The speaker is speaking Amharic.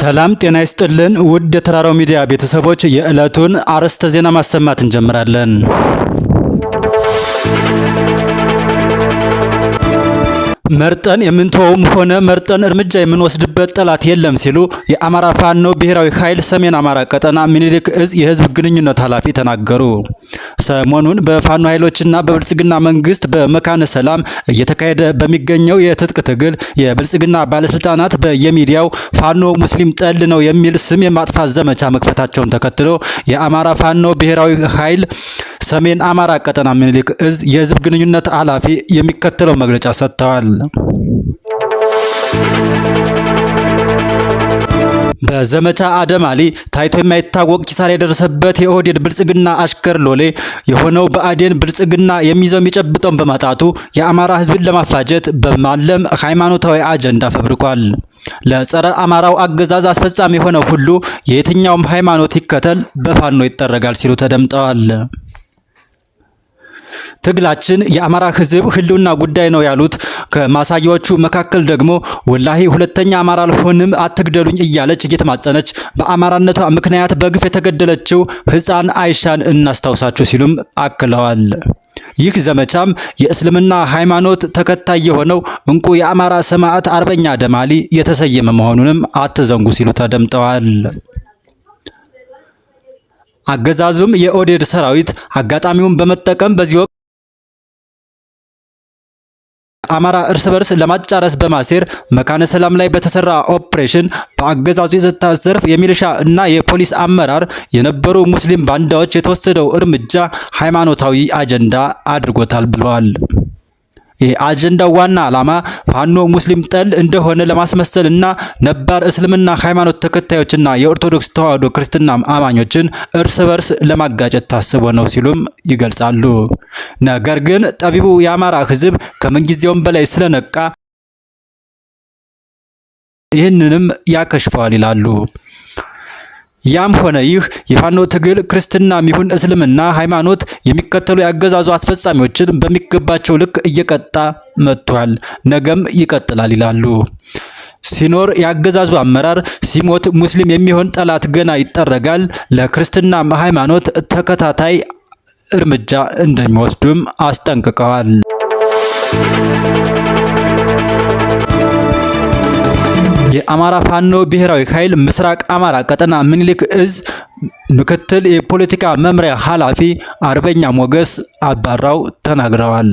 ሰላም ጤና ይስጥልን ውድ የተራራው ሚዲያ ቤተሰቦች የዕለቱን አርዕስተ ዜና ማሰማት እንጀምራለን። መርጠን የምንተውም ሆነ መርጠን እርምጃ የምንወስድበት ጠላት የለም ሲሉ የአማራ ፋኖ ብሔራዊ ኃይል ሰሜን አማራ ቀጠና ምኒልክ እዝ የህዝብ ግንኙነት ኃላፊ ተናገሩ። ሰሞኑን በፋኖ ኃይሎችና በብልጽግና መንግስት በመካነ ሰላም እየተካሄደ በሚገኘው የትጥቅ ትግል የብልጽግና ባለስልጣናት በየሚዲያው ፋኖ ሙስሊም ጠል ነው የሚል ስም የማጥፋት ዘመቻ መክፈታቸውን ተከትሎ የአማራ ፋኖ ብሔራዊ ኃይል ሰሜን አማራ ቀጠና ምኒልክ እዝ የህዝብ ግንኙነት ኃላፊ የሚከተለው መግለጫ ሰጥተዋል። በዘመቻ አደማሊ ታይቶ የማይታወቅ ኪሳራ የደረሰበት የኦህዴድ ብልጽግና አሽከር ሎሌ የሆነው ብአዴን ብልጽግና የሚይዘው የሚጨብጠውን በማጣቱ የአማራ ህዝብን ለማፋጀት በማለም ሃይማኖታዊ አጀንዳ ፈብርኳል። ለጸረ አማራው አገዛዝ አስፈጻሚ የሆነው ሁሉ የየትኛውም ሃይማኖት ይከተል በፋኖ ይጠረጋል ሲሉ ተደምጠዋል። ትግላችን የአማራ ህዝብ ህልውና ጉዳይ ነው ያሉት ከማሳያዎቹ መካከል ደግሞ ወላሂ ሁለተኛ አማራ አልሆንም አትግደሉኝ እያለች እየተማጸነች በአማራነቷ ምክንያት በግፍ የተገደለችው ህፃን አይሻን እናስታውሳችሁ ሲሉም አክለዋል። ይህ ዘመቻም የእስልምና ሃይማኖት ተከታይ የሆነው እንቁ የአማራ ሰማዕት አርበኛ አደማሊ የተሰየመ መሆኑንም አትዘንጉ ሲሉ ተደምጠዋል። አገዛዙም የኦህዴድ ሰራዊት አጋጣሚውን በመጠቀም በዚህ ወቅት አማራ እርስ በርስ ለማጫረስ በማሴር መካነ ሰላም ላይ በተሰራ ኦፕሬሽን በአገዛዙ የጸጥታ ዘርፍ የሚሊሻ እና የፖሊስ አመራር የነበሩ ሙስሊም ባንዳዎች የተወሰደው እርምጃ ሃይማኖታዊ አጀንዳ አድርጎታል ብለዋል። የአጀንዳው ዋና ዓላማ ፋኖ ሙስሊም ጠል እንደሆነ ለማስመሰልና ነባር እስልምና ሃይማኖት ተከታዮችና የኦርቶዶክስ ተዋህዶ ክርስትና አማኞችን እርስ በርስ ለማጋጨት ታስቦ ነው ሲሉም ይገልጻሉ። ነገር ግን ጠቢቡ የአማራ ህዝብ ከምንጊዜውም በላይ ስለነቃ ይህንንም ያከሽፈዋል ይላሉ። ያም ሆነ ይህ የፋኖ ትግል ክርስትናም ይሁን እስልምና ሃይማኖት የሚከተሉ ያገዛዙ አስፈጻሚዎችን በሚገባቸው ልክ እየቀጣ መጥቷል፣ ነገም ይቀጥላል ይላሉ። ሲኖር ያገዛዙ አመራር ሲሞት ሙስሊም የሚሆን ጠላት ገና ይጠረጋል። ለክርስትና ሃይማኖት ተከታታይ እርምጃ እንደሚወስዱም አስጠንቅቀዋል። የአማራ ፋኖ ብሔራዊ ኃይል ምስራቅ አማራ ቀጠና ምኒልክ እዝ ምክትል የፖለቲካ መምሪያ ኃላፊ አርበኛ ሞገስ አባራው ተናግረዋል።